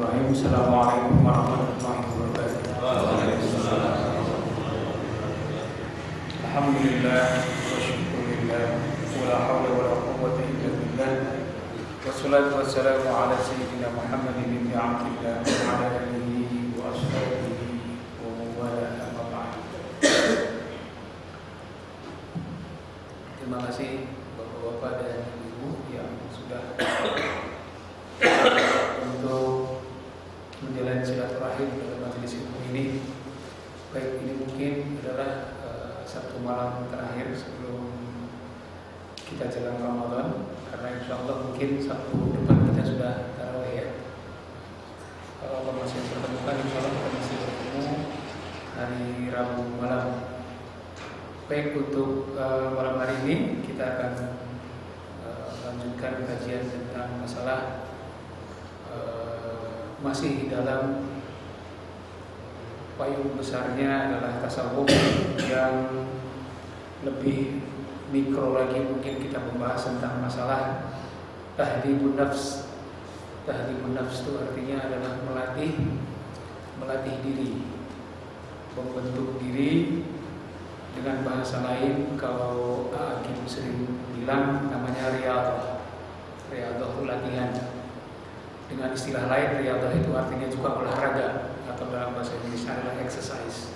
Bismillahirrahmanirrahim. Assalamualaikum warahmatullahi wabarakatuh. Alhamdulillah wa syukurillah wa la hawla wa la quwwata illa billah. Wassalatu wassalamu ala sayyidina Muhammadin ibn Abdillah wa ala alihi wa ashabihi wa mawala amma ba'd. Terima kasih Bapak-bapak dan Ibu yang sudah untuk menjalani silaturahim pada majelis ilmu ini. Baik, ini mungkin adalah satu malam terakhir sebelum kita jalan Ramadan, karena insya Allah mungkin Sabtu depan kita sudah tarawih ya. Kalau Allah masih mempertemukan, insya Allah kita masih bertemu hari Rabu malam. Baik, untuk malam hari ini kita akan lanjutkan kajian tentang masalah masih di dalam payung besarnya adalah tasawuf yang lebih mikro lagi. Mungkin kita membahas tentang masalah tahdhibun nafs. Tahdhibun nafs itu artinya adalah melatih diri, membentuk diri. Dengan bahasa lain, kalau Hakim sering bilang namanya riyadhah. Riyadhah itu latihan. Dengan istilah lain, riyadhah itu artinya juga olahraga, atau dalam bahasa Inggris adalah exercise.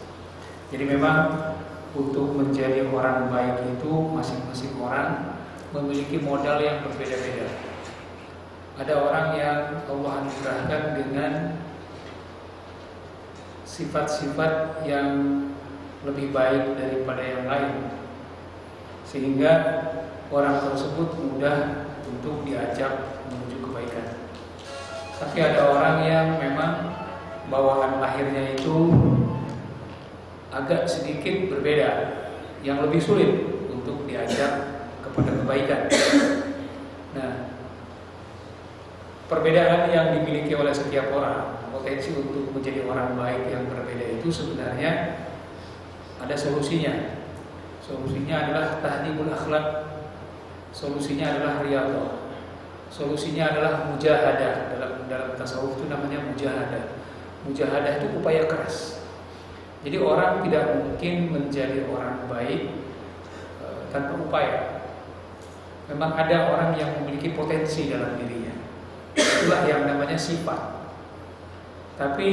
Jadi memang untuk menjadi orang baik itu masing-masing orang memiliki modal yang berbeda-beda. Ada orang yang Allah anugerahkan dengan sifat-sifat yang lebih baik daripada yang lain, sehingga orang tersebut mudah untuk diajak menuju kebaikan. Tapi ada orang yang memang bawaan lahirnya itu agak sedikit berbeda, yang lebih sulit untuk diajak kepada kebaikan. Nah, perbedaan yang dimiliki oleh setiap orang, potensi untuk menjadi orang baik yang berbeda itu sebenarnya ada solusinya. Solusinya adalah tahdhibul akhlak. Solusinya adalah riyadhah. Solusinya adalah mujahadah. Dalam tasawuf itu namanya mujahadah. Mujahadah itu upaya keras. Jadi orang tidak mungkin menjadi orang baik tanpa upaya. Memang ada orang yang memiliki potensi dalam dirinya. Itulah yang namanya sifat. Tapi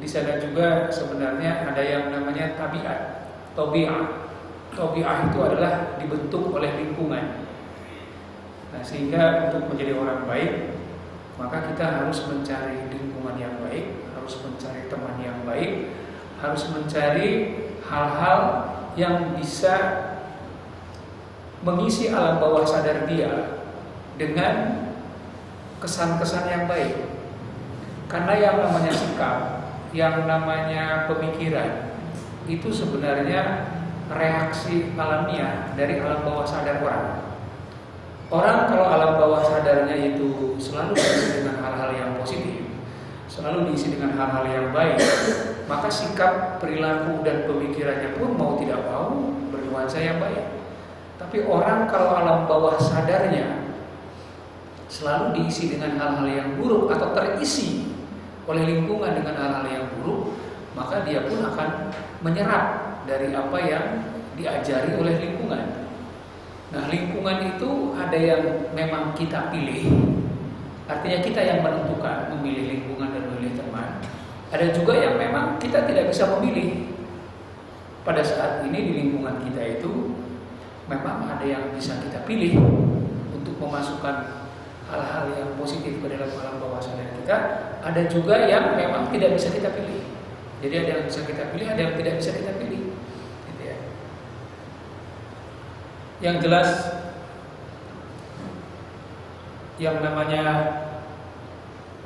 di sana juga sebenarnya ada yang namanya tabiat, tabi'ah. Tabi'ah itu adalah dibentuk oleh lingkungan. Nah, sehingga untuk menjadi orang baik, maka kita harus mencari lingkungan yang baik, harus mencari teman yang baik, harus mencari hal-hal yang bisa mengisi alam bawah sadar dia dengan kesan-kesan yang baik. Karena yang namanya sikap, yang namanya pemikiran, itu sebenarnya reaksi alamiah dari alam bawah sadar orang. Orang kalau alam bawah sadarnya itu selalu diisi dengan hal-hal yang positif, selalu diisi dengan hal-hal yang baik, maka sikap, perilaku, dan pemikirannya pun mau tidak mau bernuansa yang baik. Tapi orang kalau alam bawah sadarnya selalu diisi dengan hal-hal yang buruk atau terisi oleh lingkungan dengan hal-hal yang buruk, maka dia pun akan menyerap dari apa yang diajari oleh lingkungan. Nah, lingkungan itu ada yang memang kita pilih, artinya kita yang menentukan memilih lingkungan dan memilih teman. Ada juga yang memang kita tidak bisa memilih. Pada saat ini di lingkungan kita itu memang ada yang bisa kita pilih untuk memasukkan hal-hal yang positif ke dalam alam bawah sadar kita. Ada juga yang memang tidak bisa kita pilih. Jadi ada yang bisa kita pilih, ada yang tidak bisa kita pilih. Gitu ya. Yang jelas, yang namanya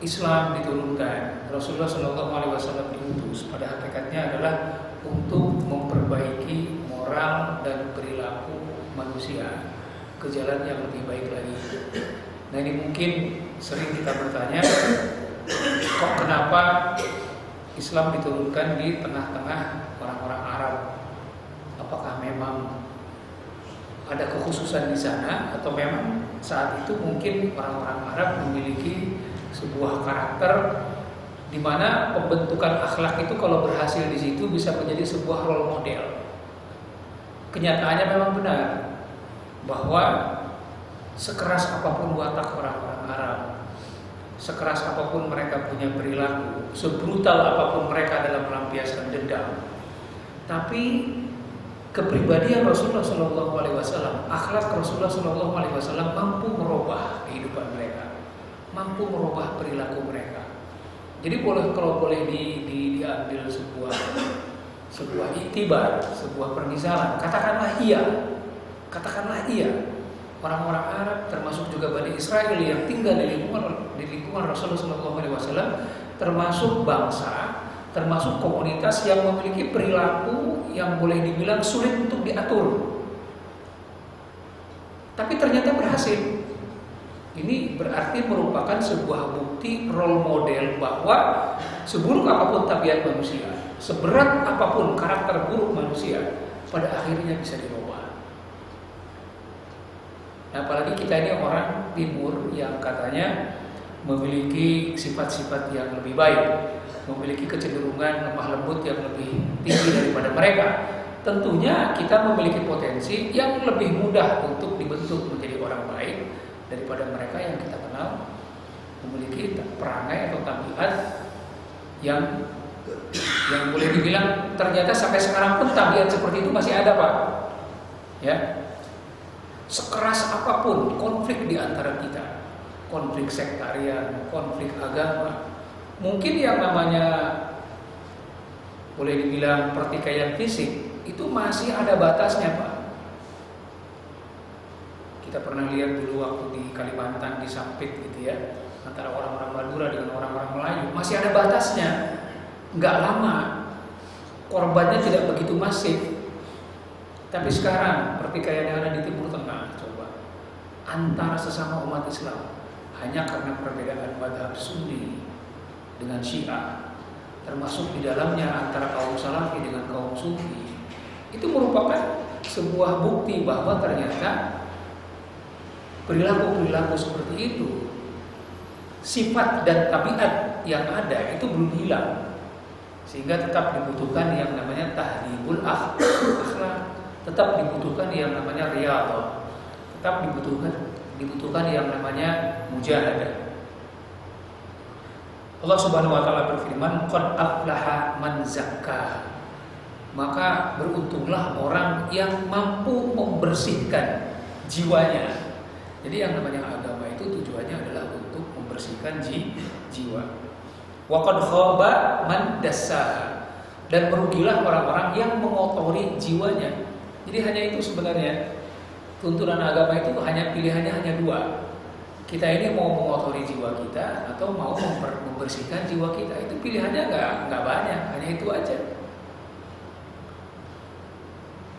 Islam diturunkan, Rasulullah SAW diutus, pada hakikatnya adalah untuk memperbaiki moral dan perilaku manusia ke jalan yang lebih baik lagi. Nah, ini mungkin sering kita bertanya, kok kenapa Islam diturunkan di tengah-tengah orang-orang Arab? Apakah memang ada kekhususan di sana, atau memang saat itu mungkin orang-orang Arab memiliki sebuah karakter di mana pembentukan akhlak itu kalau berhasil di situ bisa menjadi sebuah role model. Kenyataannya memang benar bahwa sekeras apapun watak orang-orang Arab, sekeras apapun mereka punya perilaku, sebrutal apapun mereka dalam melampiaskan dendam, tapi kepribadian Rasulullah SAW, akhlak Rasulullah SAW mampu merubah kehidupan mereka, mampu merubah perilaku mereka. Jadi kalau boleh diambil sebuah iktibar, sebuah permisalan, katakanlah iya. Orang-orang Arab termasuk juga Bani Israel yang tinggal di lingkungan Rasulullah SAW, termasuk bangsa, termasuk komunitas yang memiliki perilaku yang boleh dibilang sulit untuk diatur. Tapi ternyata berhasil. Ini berarti merupakan sebuah bukti role model bahwa seburuk apapun tabiat manusia, seberat apapun karakter buruk manusia, pada akhirnya bisa dirubah. Nah, apalagi kita ini orang timur yang katanya memiliki sifat-sifat yang lebih baik, memiliki kecenderungan lemah lembut yang lebih tinggi daripada mereka. Tentunya kita memiliki potensi yang lebih mudah untuk dibentuk menjadi orang baik daripada mereka yang kita kenal memiliki perangai atau tabiat yang boleh dibilang ternyata sampai sekarang pun tabiat seperti itu masih ada, Pak. Ya. Sekeras apapun konflik di antara kita, konflik sektarian, konflik agama, mungkin yang namanya boleh dibilang pertikaian fisik itu masih ada batasnya, Pak. Kita pernah lihat dulu waktu di Kalimantan, di Sampit gitu ya, antara orang-orang Madura dengan orang-orang Melayu, masih ada batasnya. Nggak lama, korbannya tidak begitu masif. Tapi sekarang pertikaian yang ada di Timur Tengah, coba, antara sesama umat Islam, hanya karena perbedaan mazhab Sunni dengan Syiah, termasuk di dalamnya antara kaum Salafi dengan kaum Sufi, itu merupakan sebuah bukti bahwa ternyata perilaku-perilaku seperti itu, sifat dan tabiat yang ada itu belum hilang, sehingga tetap dibutuhkan yang namanya tahdhibul akhlak, tetap dibutuhkan yang namanya riyadhah, tetap dibutuhkan yang namanya mujahadah. Allah Subhanahu wa taala berfirman, "Qad aflaha man zakka." Maka beruntunglah orang yang mampu membersihkan jiwanya. Jadi yang namanya agama itu tujuannya adalah untuk membersihkan jiwa. Wa qad khaba man dassaha. Dan merugilah orang-orang yang mengotori jiwanya. Jadi hanya itu sebenarnya. Tuntunan agama itu pilihannya hanya dua. Kita ini mau mengotori jiwa kita atau mau membersihkan jiwa kita. Itu pilihannya nggak banyak, hanya itu aja.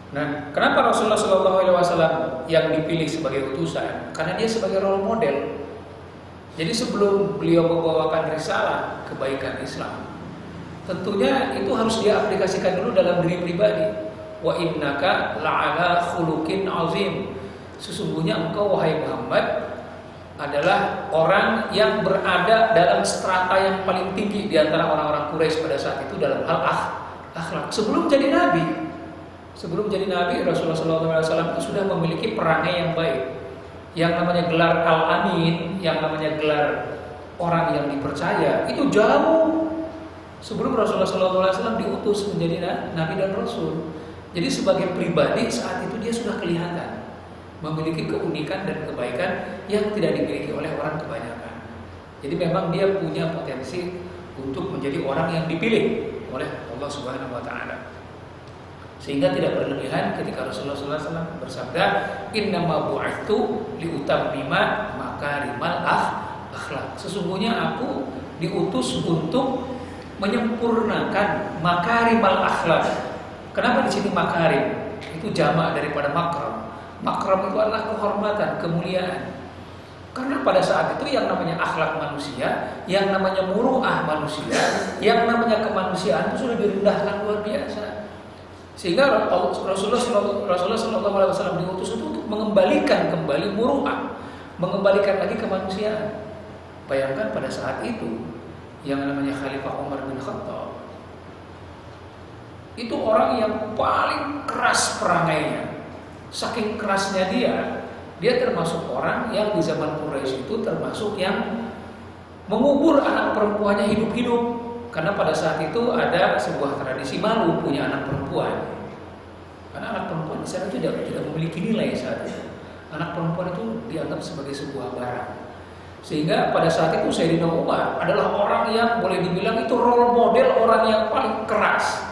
Nah, kenapa Rasulullah SAW yang dipilih sebagai utusan? Karena dia sebagai role model. Jadi sebelum beliau membawakan risalah kebaikan Islam, tentunya itu harus dia aplikasikan dulu dalam diri pribadi. Wa innaka la'ala khuluqin azim. Sesungguhnya engkau wahai Muhammad adalah orang yang berada dalam strata yang paling tinggi di antara orang-orang Quraisy pada saat itu dalam hal akhlak. Sebelum jadi nabi, Rasulullah SAW itu sudah memiliki perangai yang baik. Yang namanya gelar Al-Amin, yang namanya gelar orang yang dipercaya, itu jauh sebelum Rasulullah SAW diutus menjadi nabi dan rasul. Jadi sebagai pribadi saat itu dia sudah kelihatan memiliki keunikan dan kebaikan yang tidak dimiliki oleh orang kebanyakan. Jadi memang dia punya potensi untuk menjadi orang yang dipilih oleh Allah Subhanahu wa taala. Sehingga tidak berlebihan ketika Rasulullah SAW bersabda, "Innama bu'itsu liutammima makarimal akhlak." Sesungguhnya aku diutus untuk menyempurnakan makarimal akhlak. Kenapa di sini makarim? Itu jamak daripada makram. Makram itu adalah kehormatan, kemuliaan. Karena pada saat itu yang namanya akhlak manusia, yang namanya muru'ah manusia, yang namanya kemanusiaan itu sudah direndahkan luar biasa. Sehingga Rasulullah SAW diutus itu untuk mengembalikan kembali muru'ah, mengembalikan lagi kemanusiaan. Bayangkan pada saat itu yang namanya Khalifah Umar bin Khattab itu orang yang paling keras perangainya. Saking kerasnya dia termasuk orang yang di zaman Quraisy itu termasuk yang mengubur anak perempuannya hidup-hidup. Karena pada saat itu ada sebuah tradisi malu punya anak perempuan. Karena anak perempuan di sana tidak memiliki nilai saat itu. Anak perempuan itu dianggap sebagai sebuah barang. Sehingga pada saat itu Sayyidina Umar adalah orang yang boleh dibilang itu role model orang yang paling keras.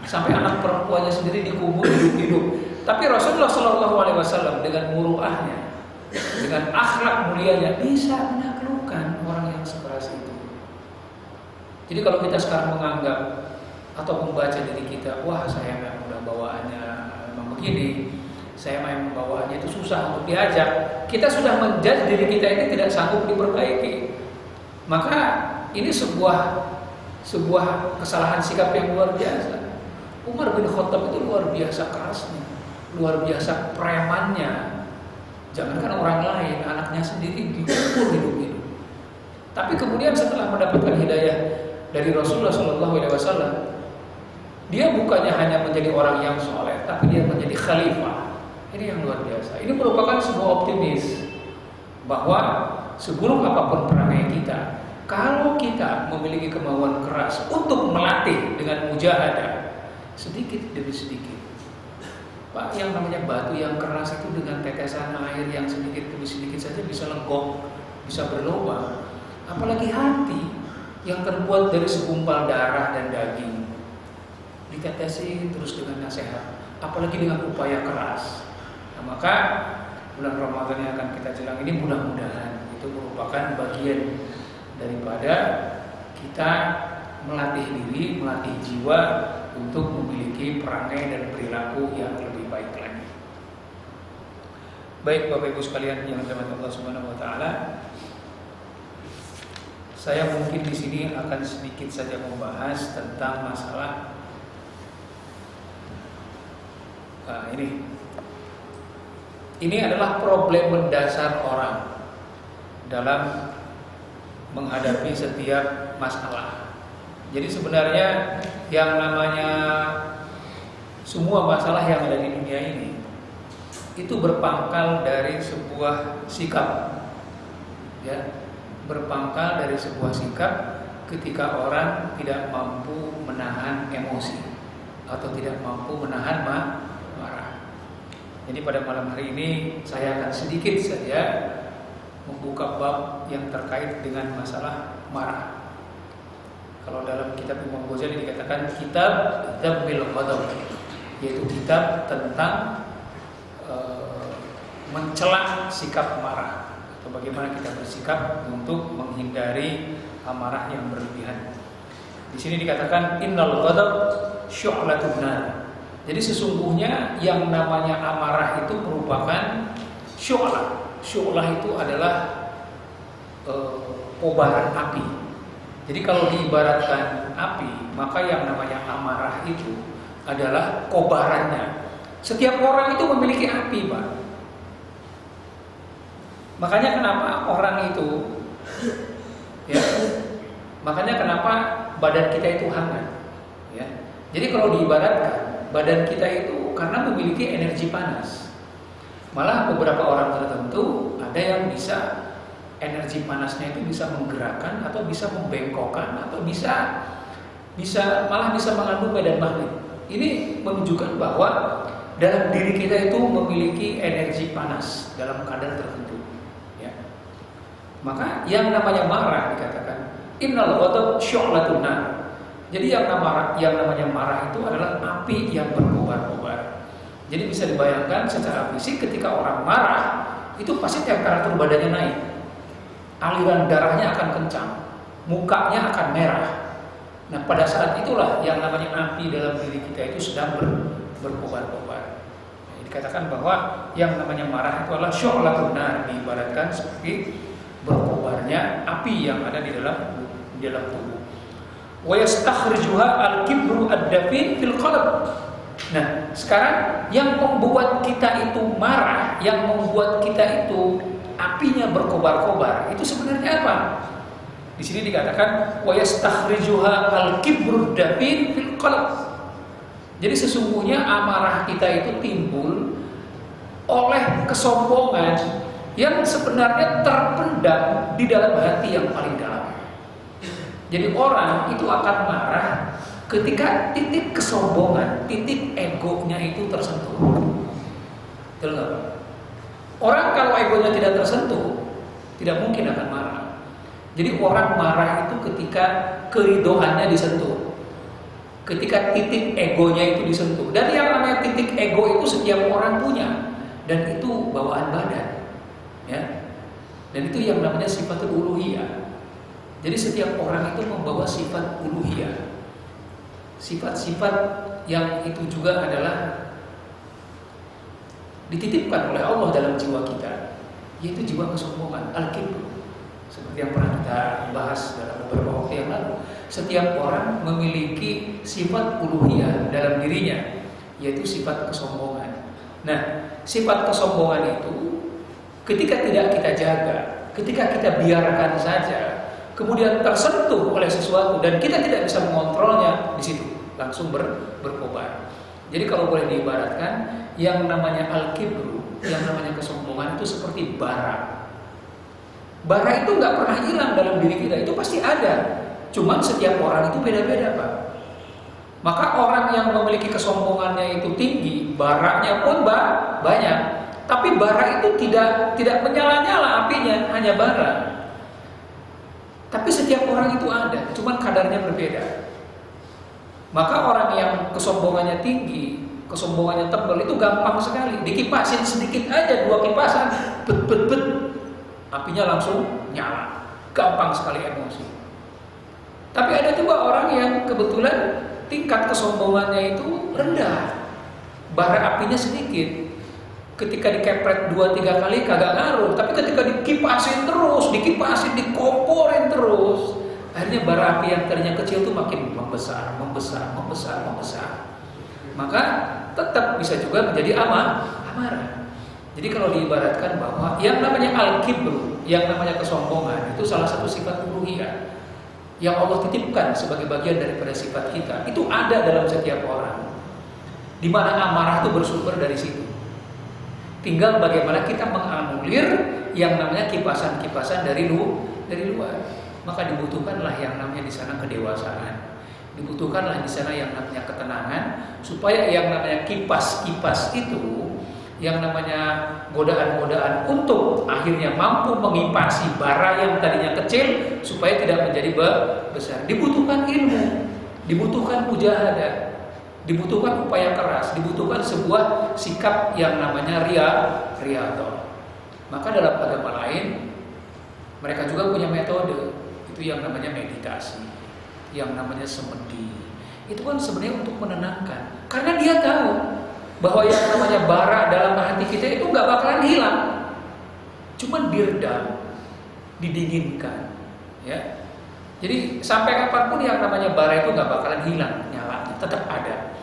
Sampai anak perempuannya sendiri dikubur hidup-hidup. Tapi Rasulullah SAW dengan muruahnya, dengan akhlak mulianya bisa menaklukkan orang yang sekeras itu. Jadi kalau kita sekarang menganggap atau membaca diri kita, wah saya memang udah bawaannya memang begini, saya memang bawaannya itu susah untuk diajak, kita sudah menjudge diri kita ini tidak sanggup diperbaiki. Maka ini sebuah kesalahan sikap yang luar biasa. Umar bin Khattab itu luar biasa kerasnya, luar biasa premannya. Jangankan orang lain, anaknya sendiri dikubur hidup-hidup. Tapi kemudian setelah mendapatkan hidayah dari Rasulullah SAW, dia bukannya hanya menjadi orang yang soleh, tapi dia menjadi khalifah. Ini yang luar biasa. Ini merupakan sebuah optimis bahwa sebelum apapun perangai kita, kalau kita memiliki kemauan keras untuk melatih dengan mujahadah, sedikit demi sedikit, Pak, yang namanya batu yang keras itu dengan tetesan air yang sedikit demi sedikit saja bisa lenggok, bisa berlubang. Apalagi hati yang terbuat dari segumpal darah dan daging, ditetesin terus dengan nasihat, apalagi dengan upaya keras. Nah, maka bulan Ramadan yang akan kita jalan ini mudah-mudahan itu merupakan bagian daripada kita melatih diri, melatih jiwa untuk memiliki perangai dan perilaku yang lebih baik lagi. Baik Bapak Ibu sekalian yang dirahmati Allah Subhanahu wa taala, saya mungkin di sini akan sedikit saja membahas tentang masalah ini adalah problem mendasar orang dalam menghadapi setiap masalah. Jadi sebenarnya yang namanya semua masalah yang ada di dunia ini itu berpangkal dari sebuah sikap, ya, berpangkal dari sebuah sikap ketika orang tidak mampu menahan emosi atau tidak mampu menahan marah. Jadi pada malam hari ini saya akan sedikit saja membuka bab yang terkait dengan masalah marah. Kalau dalam kitab Imam Ghazali dikatakan kitab Dzammil Ghadab, yaitu kitab tentang mencela sikap marah atau bagaimana kita bersikap untuk menghindari amarah yang berlebihan. Di sini dikatakan innal ghadab syu'latun nar. Jadi sesungguhnya yang namanya amarah itu merupakan syu'lah. Syu'lah itu adalah kobaran api. Jadi kalau diibaratkan api, maka yang namanya amarah itu adalah kobarannya. Setiap orang itu memiliki api, Pak. Makanya kenapa orang itu, ya, makanya kenapa badan kita itu hangat, ya. Jadi kalau diibaratkan badan kita itu karena memiliki energi panas. Malah beberapa orang tertentu ada yang bisa energi panasnya itu bisa menggerakkan atau bisa membengkokkan atau bisa malah bisa mengandung medan magnet. Ini menunjukkan bahwa dalam diri kita itu memiliki energi panas dalam kadar tertentu, ya. Maka yang namanya marah dikatakan innal ghadab syu'latun nar. Jadi yang namanya marah itu adalah api yang berkobar-kobar. Jadi bisa dibayangkan secara fisik ketika orang marah itu pasti temperatur badannya naik. Aliran darahnya akan kencang, mukanya akan merah. Nah, pada saat itulah yang namanya api dalam diri kita itu sedang berkobar-kobar. Nah, dikatakan bahwa yang namanya marah itu adalah syu'latun nar, diibaratkan seperti berkobarnya api yang ada di dalam tubuh. Wa yastakhrijuha al-kibru ad-dafin fil qalb. Nah, sekarang yang membuat kita itu marah, yang membuat kita itu apinya berkobar-kobar, itu sebenarnya apa? Di sini dikatakan wa yastakhrijuha al-kibrud dafin fil qalb. Jadi sesungguhnya amarah kita itu timbul oleh kesombongan yang sebenarnya terpendam di dalam hati yang paling dalam. Jadi orang itu akan marah ketika titik kesombongan, titik egonya itu tersentuh. Betul nggak? Orang kalau egonya tidak tersentuh, tidak mungkin akan marah. Jadi orang marah itu ketika keridoannya disentuh, ketika titik egonya itu disentuh. Dan yang namanya titik ego itu setiap orang punya, dan itu bawaan badan, ya. Dan itu yang namanya sifatul uluhiyah. Jadi setiap orang itu membawa sifat uluhiyah, sifat-sifat yang itu juga adalah dititipkan oleh Allah dalam jiwa kita, yaitu jiwa kesombongan, al-kibr. Seperti yang pernah kita bahas dalam beberapa waktu yang lalu, setiap orang memiliki sifat uluhiyah dalam dirinya, yaitu sifat kesombongan. Nah, sifat kesombongan itu ketika tidak kita jaga, ketika kita biarkan saja, kemudian tersentuh oleh sesuatu dan kita tidak bisa mengontrolnya, di situ langsung berkobar. Jadi kalau boleh diibaratkan, yang namanya al-kibru, yang namanya kesombongan itu seperti bara. Bara itu nggak pernah hilang dalam diri kita, itu pasti ada. Cuman setiap orang itu beda-beda, Pak. Maka orang yang memiliki kesombongannya itu tinggi, baranya pun banyak. Tapi bara itu tidak menyala-nyala apinya, hanya bara. Tapi setiap orang itu ada, cuman kadarnya berbeda. Maka orang yang kesombongannya tinggi, kesombongannya tebal itu gampang sekali. Dikipasin sedikit aja, 2 kipasan, bet, apinya langsung nyala. Gampang sekali emosi. Tapi ada juga orang yang kebetulan tingkat kesombongannya itu rendah, bara apinya sedikit. Ketika dikepret 2-3 kali kagak ngaruh, tapi ketika dikipasin terus, dikomporin terus, akhirnya bara api yang tadinya kecil itu makin membesar. Maka tetap bisa juga menjadi amarah. Jadi kalau diibaratkan bahwa yang namanya al-kibru, yang namanya kesombongan, itu salah satu sifat uluhiyah yang Allah titipkan sebagai bagian daripada sifat kita. Itu ada dalam setiap orang, di mana amarah itu bersumber dari situ. Tinggal bagaimana kita menganulir yang namanya kipasan-kipasan dari luar. Maka dibutuhkanlah yang namanya di sana kedewasaan. Dibutuhkanlah di sana yang namanya ketenangan, supaya yang namanya kipas-kipas itu, yang namanya godaan-godaan untuk akhirnya mampu mengipasi bara yang tadinya kecil supaya tidak menjadi besar. Dibutuhkan ilmu, dibutuhkan mujahadah, dibutuhkan upaya keras, dibutuhkan sebuah sikap yang namanya riyadhah. Maka dalam agama lain mereka juga punya metode, itu yang namanya meditasi, yang namanya semedi. Itu kan sebenarnya untuk menenangkan, karena dia tahu bahwa yang namanya bara dalam hati kita itu nggak bakalan hilang, cuman diredam, didinginkan, ya. Jadi sampai kapanpun yang namanya bara itu nggak bakalan hilang nyalanya, tetap ada.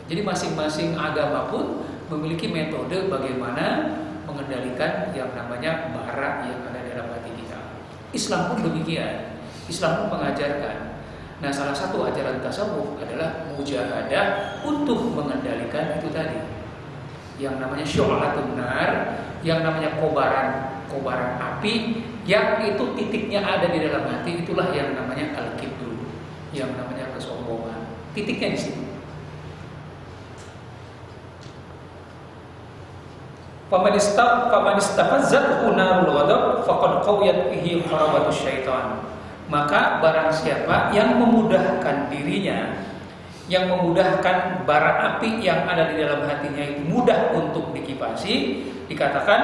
Jadi masing-masing agama pun memiliki metode bagaimana mengendalikan yang namanya bara yang ada dalam hati kita. Islam pun demikian. Islam pun mengajarkan. Nah, salah satu ajaran tasawuf adalah mujahadah untuk mengendalikan itu tadi, yang namanya syu'latun nar, yang namanya kobaran api, yang itu titiknya ada di dalam hati. Itulah yang namanya al-kibru, yang namanya kesombongan. Titiknya di situ. Faman istafazzathu narul ghadab faqad qawiyat bihi harabatus syaitan. Maka barang siapa yang memudahkan dirinya, yang memudahkan bara api yang ada di dalam hatinya itu mudah untuk dikipasi, dikatakan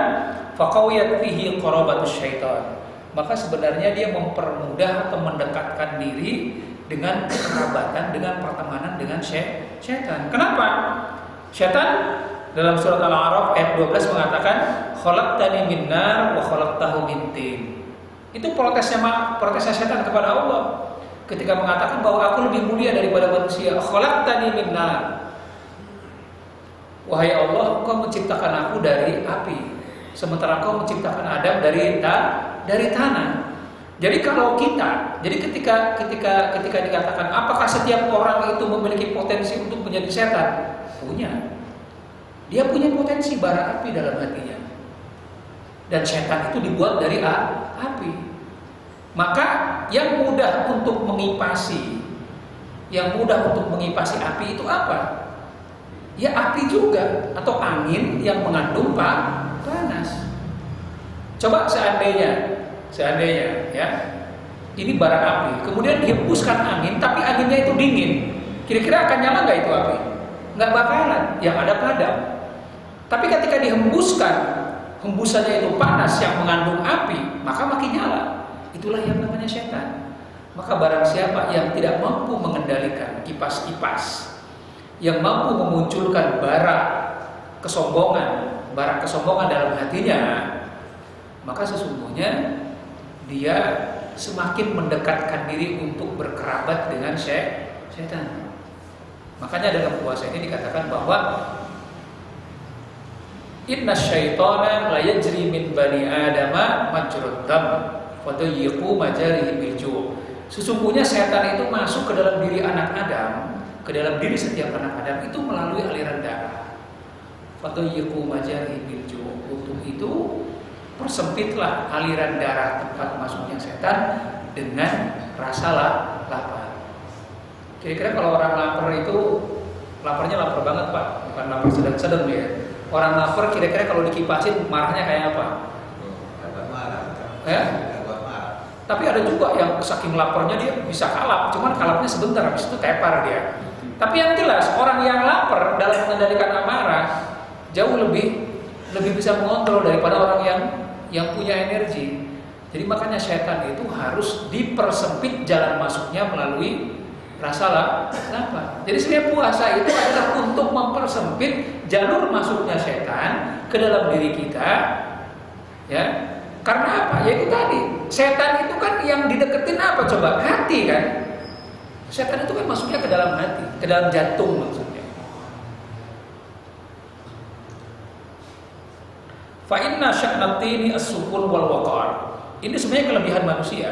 faqawiyat fihi qarabatus syaitan. Maka sebenarnya dia mempermudah atau mendekatkan diri dengan kekerabatan, dengan pertemanan dengan syaitan. Kenapa? Syaitan dalam surat Al-A'raf ayat 12 mengatakan khalaqtani min nar wa khalaqtahu min tin. Itu protesnya syaitan kepada Allah ketika mengatakan bahwa aku lebih mulia daripada manusia. Khalaqtani min nar. Wahai Allah, Engkau menciptakan aku dari api, sementara Engkau menciptakan Adam dari tanah. Jadi kalau ketika dikatakan apakah setiap orang itu memiliki potensi untuk menjadi setan? Punya. Dia punya potensi bara api dalam hatinya. Dan setan itu dibuat dari api. Maka yang mudah untuk mengipasi api itu apa? Ya api juga, atau angin yang mengandung panas. Coba seandainya ya, ini bara api, kemudian dihembuskan angin, tapi anginnya itu dingin, kira-kira akan nyala nggak itu api? Nggak bakalan, yang ada padam. Tapi ketika dihembuskan, hembusannya itu panas yang mengandung api, maka makin nyala. Itulah yang namanya setan. Maka barang siapa yang tidak mampu mengendalikan kipas-kipas, yang mampu memunculkan bara kesombongan dalam hatinya, maka sesungguhnya dia semakin mendekatkan diri untuk berkerabat dengan setan. Makanya dalam puasa ini dikatakan bahwa inna syaitana la yajri min bani adama majrad dam wa tayyiqu majarihi bil ju'. Sesungguhnya setan itu masuk ke dalam diri anak Adam, ke dalam diri setiap anak Adam itu melalui aliran darah. Wa tayyiqu majarihi bil ju'. Untuk itu persempitlah aliran darah tempat masuknya setan dengan rasa lapar. Kira-kira kalau orang lapar itu laparnya lapar banget Pak, bukan lapar sedang-sedang ya. Orang lapar kira-kira kalau dikipasin marahnya kayak apa? Marah. Ya? Tapi ada juga yang saking laparnya dia bisa kalap, cuman kalapnya sebentar, habis itu tepar dia. Tapi yang jelas orang yang lapar dalam mengendalikan amarah jauh lebih bisa mengontrol daripada orang yang punya energi. Jadi makanya setan itu harus dipersempit jalan masuknya melalui rasa lapar. Jadi sebenarnya puasa itu adalah untuk mempersempit jalur masuknya setan ke dalam diri kita, ya. Karena apa? Ya itu tadi, setan itu kan yang dideketin apa coba? Hati kan? Setan itu kan masuknya ke dalam hati, ke dalam jantung maksudnya. Fa inna sya'natini as-sukun wal waqar. Ini sebenarnya kelebihan manusia.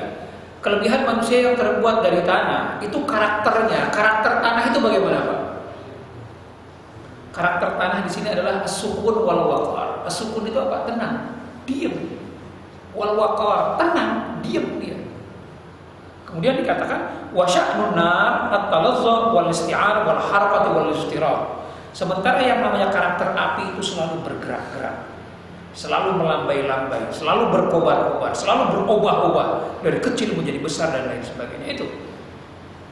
Kelebihan manusia yang terbuat dari tanah itu karakternya. Karakter tanah itu bagaimana, Pak? Karakter tanah di sini adalah as-sukun wal waqar. As-sukun itu apa? Tenang, diam. Wal waqar, tenang, diam dia. Kemudian dikatakan wa sya'nun nar at-talazzuz wal isti'ar wal harakat wal istirab. Sementara yang namanya karakter api itu selalu bergerak-gerak, selalu melambai-lambai, selalu berkobar-kobar, selalu berubah-ubah dari kecil menjadi besar dan lain sebagainya itu.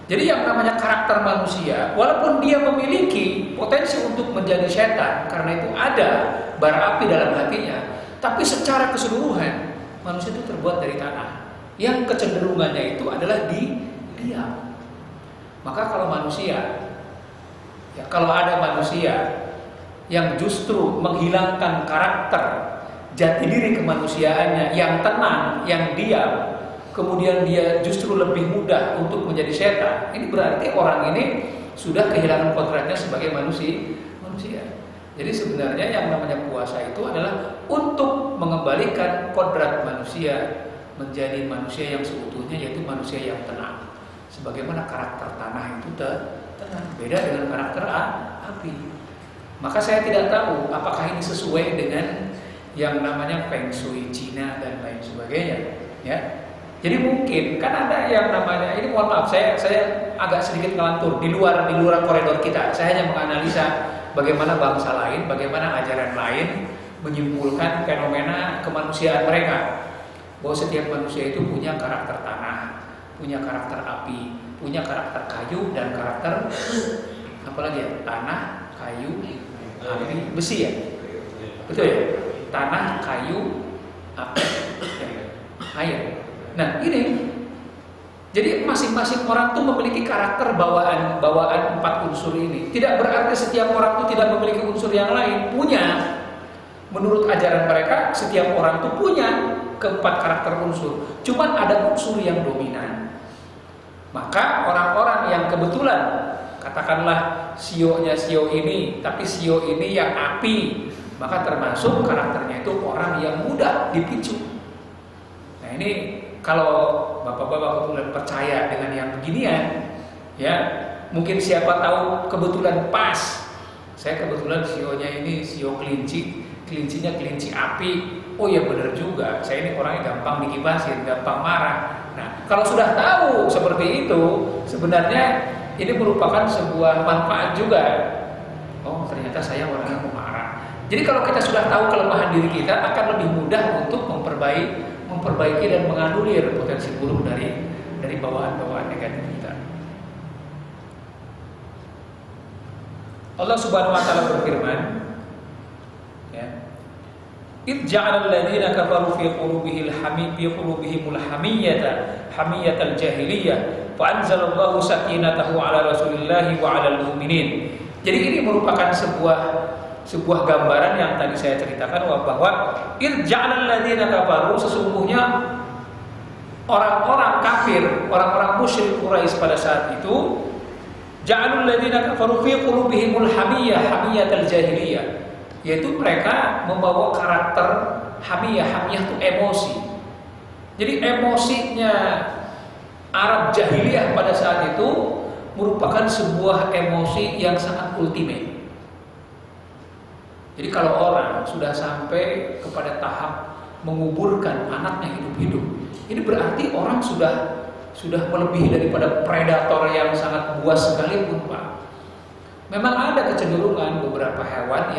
Jadi yang namanya karakter manusia, walaupun dia memiliki potensi untuk menjadi setan karena itu ada bara api dalam hatinya, tapi secara keseluruhan manusia itu terbuat dari tanah. Yang kecenderungannya itu adalah diam. Maka kalau ada manusia yang justru menghilangkan karakter jati diri kemanusiaannya, yang tenang, yang diam, kemudian dia justru lebih mudah untuk menjadi setan, ini berarti orang ini sudah kehilangan kodratnya sebagai manusia. Jadi sebenarnya yang namanya puasa itu adalah untuk mengembalikan kodrat manusia menjadi manusia yang seutuhnya, yaitu manusia yang tenang. Sebagaimana karakter tanah itu tenang, beda dengan karakter api. Maka saya tidak tahu apakah ini sesuai dengan yang namanya Feng Shui Cina dan lain sebagainya, ya. Jadi mungkin kan ada yang namanya, ini mohon maaf saya agak sedikit ngelantur di luar koridor kita. Saya hanya menganalisa bagaimana bangsa lain, bagaimana ajaran lain menyimpulkan fenomena kemanusiaan mereka. Bahwa setiap manusia itu punya karakter tanah, punya karakter api, punya karakter kayu dan karakter apa lagi ya? Tanah, kayu, api, besi ya? Betul ya? Tanah, kayu, api, air. Nah ini, jadi masing-masing orang tuh memiliki karakter bawaan 4 unsur ini. Tidak berarti setiap orang tuh tidak memiliki unsur yang lain. Punya. Menurut ajaran mereka, setiap orang tuh punya keempat karakter unsur. Cuman ada unsur yang dominan. Maka orang-orang yang kebetulan, katakanlah sionya sio ini, tapi sio ini yang api, maka termasuk karakternya itu orang yang mudah dipicu. Nah ini kalau bapak-bapak kebetulan percaya dengan yang beginian, ya mungkin siapa tahu kebetulan pas. Saya kebetulan sionya ini sio kelinci, kelincinya kelinci api. Oh ya benar juga, saya ini orangnya gampang dikipasin, gampang marah. Nah kalau sudah tahu seperti itu, sebenarnya ini merupakan sebuah manfaat juga. Oh ternyata saya orangnya pemarah. Jadi kalau kita sudah tahu kelemahan diri kita, akan lebih mudah untuk memperbaiki dan menganulir potensi buruk dari bawaan-bawaan negatif kita. Allah Subhanahu wa taala berfirman, ya. Id ja'ala alladziina kafaru fi qulubihimul hamiyatal jahiliyah fa anzalallahu sakinatahu 'ala rasulillahi wa 'alal mu'minin. Jadi ini merupakan sebuah gambaran yang tadi saya ceritakan bahwa irja'al ladzina kafaru, sesungguhnya orang-orang kafir, orang-orang musyrik Quraisy pada saat itu, ja'alul ladzina kafaru fi qulubihimul hamiyatal jahiliyah, yaitu mereka membawa karakter hamiyah itu emosi. Jadi emosinya Arab jahiliyah pada saat itu merupakan sebuah emosi yang sangat ultimate. Jadi kalau orang sudah sampai kepada tahap menguburkan anaknya hidup-hidup, ini berarti orang sudah melebihi daripada predator yang sangat buas sekalipun, Pak. Memang ada kecenderungan beberapa hewan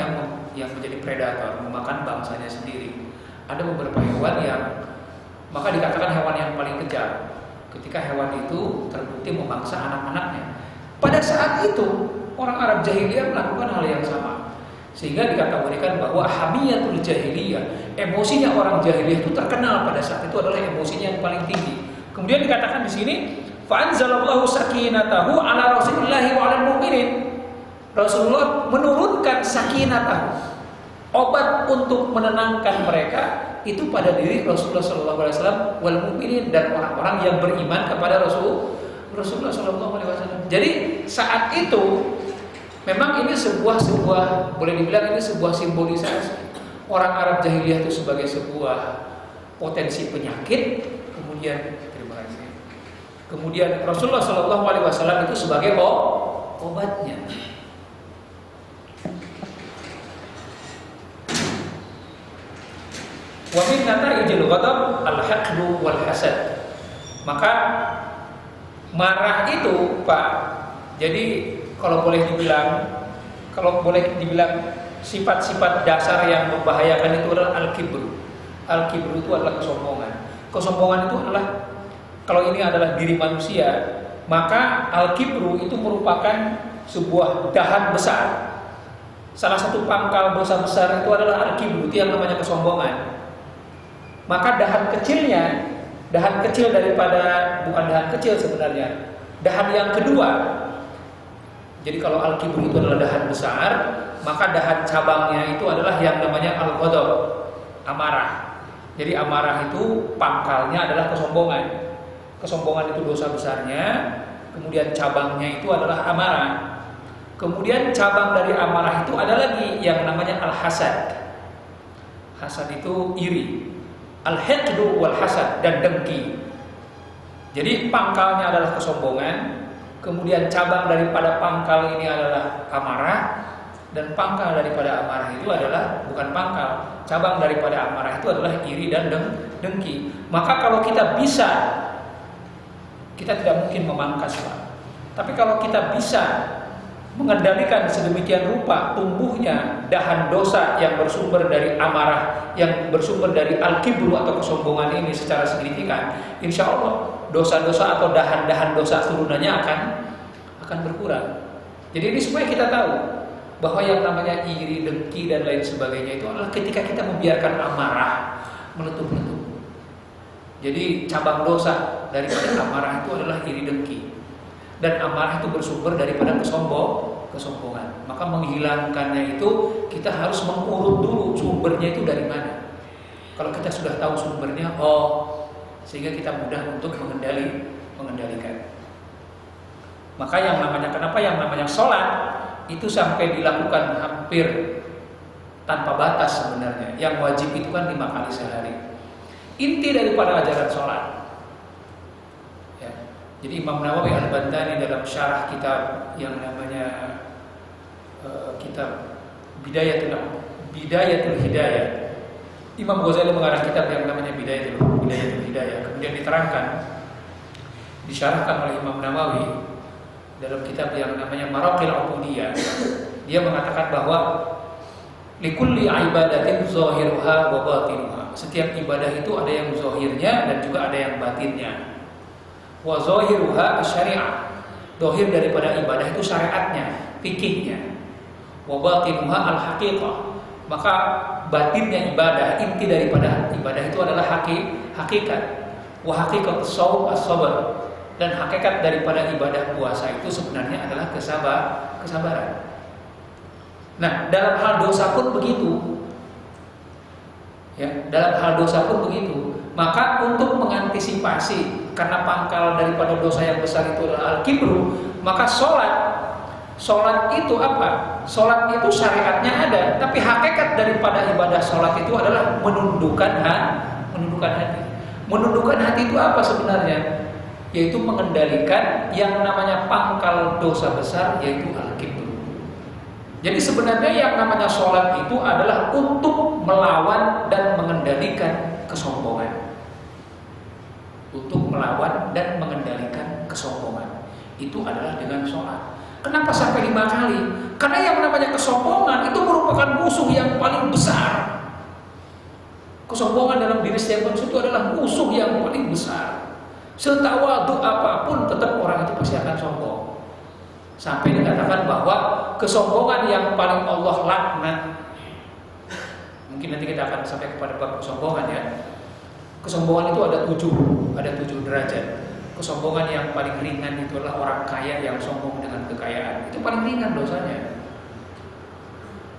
yang menjadi predator, memakan bangsanya sendiri. Ada beberapa hewan yang maka dikatakan hewan yang paling kejam ketika hewan itu terbukti memangsa anak-anaknya. Pada saat itu orang Arab jahiliyah melakukan hal yang sama, sehingga dikategorikan bahwa hamiyatul jahiliyah, emosinya orang jahiliyah itu terkenal pada saat itu adalah emosinya yang paling tinggi. Kemudian dikatakan di sini, fa anzalallahu sakinatahu ala rasulillahi wa 'alal mu'minin. Rasulullah menurunkan sakinatahu, obat untuk menenangkan mereka itu pada diri Rasulullah SAW wal mu'minin, dan orang-orang yang beriman kepada Rasulullah SAW. Jadi saat itu memang ini sebuah boleh dibilang ini sebuah simbolisasi orang Arab jahiliyah itu sebagai sebuah potensi penyakit, kemudian Rasulullah SAW itu sebagai obatnya. Wa min nata'ijil ghadab al-haqdu wal hasad. Maka marah itu, Pak, jadi kalau boleh dibilang sifat-sifat dasar yang membahayakan itu adalah al-kibru. Al-kibru itu adalah kesombongan. Kesombongan itu adalah, kalau ini adalah diri manusia, maka al-kibru itu merupakan sebuah dahan besar. Salah satu pangkal dosa besar itu adalah al-kibru, itu yang namanya kesombongan. Maka dahan kecil daripada, bukan dahan kecil sebenarnya, dahan yang kedua. Jadi kalau al-kibru itu adalah dahan besar, maka dahan cabangnya itu adalah yang namanya al-ghadab, amarah. Jadi amarah itu pangkalnya adalah kesombongan. Kesombongan itu dosa besarnya, kemudian cabangnya itu adalah amarah. Kemudian cabang dari amarah itu ada lagi yang namanya al-hasad. Hasad itu iri. Al-hiqdu wal hasad, dan dengki. Jadi pangkalnya adalah kesombongan, kemudian cabang daripada pangkal ini adalah amarah, dan pangkal daripada amarah itu adalah, bukan pangkal, cabang daripada amarah itu adalah iri dan dengki. Maka kalau kita bisa, kita tidak mungkin memangkas, Pak. Tapi kalau kita bisa mengendalikan sedemikian rupa tumbuhnya dahan dosa yang bersumber dari amarah, yang bersumber dari al-kibru atau kesombongan ini secara signifikan, insya Allah dosa-dosa atau dahan-dahan dosa turunannya akan berkurang. Jadi ini supaya kita tahu bahwa yang namanya iri, dengki, dan lain sebagainya itu adalah ketika kita membiarkan amarah meletup-letup. Jadi cabang dosa daripada amarah itu adalah iri, dengki. Dan amarah itu bersumber daripada kesombongan. Maka menghilangkannya itu kita harus mengurut dulu sumbernya itu dari mana. Kalau kita sudah tahu sumbernya, sehingga kita mudah untuk mengendalikan. Maka kenapa yang namanya sholat itu sampai dilakukan hampir tanpa batas sebenarnya. Yang wajib itu kan 5 kali sehari. Inti daripada ajaran sholat Jadi Imam Nawawi Al-Bantani dalam syarah kitab yang namanya kitab Bidayatul Hidayah, Imam Ghazali mengarang kitab yang namanya Bidayatul Hidayah. Kemudian diterangkan, disyarahkan oleh Imam Nawawi dalam kitab yang namanya Maraqil Ubudiyah. Dia mengatakan bahwa likulli ibadatin zahiruha wa batinuha. Setiap ibadah itu ada yang zahirnya dan juga ada yang batinnya. Wa zahiruha syariah. Zahir daripada ibadah itu syariatnya, fikihnya. Wa batinuha al-haqiqah. Maka batinnya ibadah, inti daripada ibadah itu adalah hakikat. Wa haqiqatus shaum as-sabr. Dan hakikat daripada ibadah puasa itu sebenarnya adalah kesabaran. Nah, dalam hal dosa pun begitu. Ya, dalam hal dosa pun begitu. Maka untuk mengantisipasi, karena pangkal daripada dosa yang besar itu adalah al-kibru, maka sholat itu apa? Sholat itu syariatnya ada, tapi hakikat daripada ibadah sholat itu adalah menundukkan hati. Menundukkan hati itu apa sebenarnya? Yaitu mengendalikan yang namanya pangkal dosa besar, yaitu al-kibru. Jadi sebenarnya yang namanya sholat itu adalah untuk melawan dan mengendalikan kesombongan. Untuk melawan dan mengendalikan kesombongan. Itu adalah dengan sholat. Kenapa sampai 5 kali? Karena yang namanya kesombongan itu merupakan musuh yang paling besar. Kesombongan dalam diri setiap manusia itu adalah musuh yang paling besar. Setawadu apapun tetap orang itu pasti akan sombong. Sampai dikatakan bahwa kesombongan yang paling Allah laknat. Mungkin nanti kita akan sampai kepada bab kesombongan ya. Kesombongan itu ada 7 derajat. Kesombongan yang paling ringan itu adalah orang kaya yang sombong dengan kekayaan. Itu paling ringan dosanya.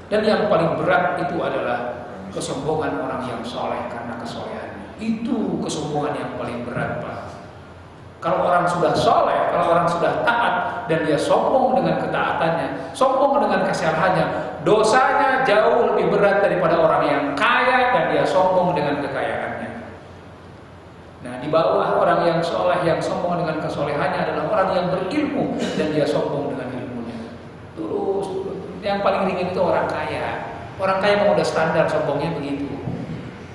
Dan yang paling berat itu adalah kesombongan orang yang soleh karena kesolehannya. Itu kesombongan yang paling berat, Pak. Kalau orang sudah soleh, kalau orang sudah taat dan dia sombong dengan ketaatannya, sombong dengan kesalehannya, dosanya jauh lebih berat daripada orang yang kaya dan dia sombong dengan kekayaannya. Nah, di bawah orang yang soleh yang sombong dengan kesolehannya adalah orang yang berilmu dan dia sombong dengan ilmunya. Terus, yang paling ringan itu orang kaya. Orang kaya memang udah standar sombongnya begitu.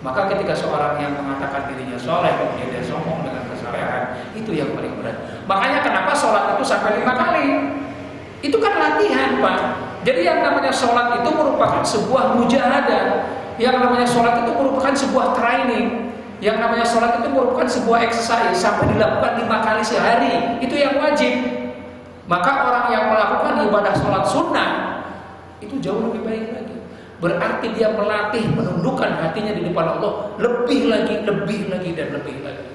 Maka ketika seorang yang mengatakan dirinya soleh kemudian dia sombong dengan kesalehan, itu yang paling berat. Makanya kenapa sholat itu sampai 5 kali? Itu kan latihan, Pak. Jadi yang namanya sholat itu merupakan sebuah mujahadah. Yang namanya sholat itu merupakan sebuah training. Yang namanya sholat itu merupakan sebuah exercise sampai dilakukan 5 kali sehari. Itu yang wajib. Maka orang yang melakukan ibadah sholat sunnah itu jauh lebih baik lagi. Berarti dia melatih menundukkan hatinya di depan Allah lebih lagi dan lebih lagi.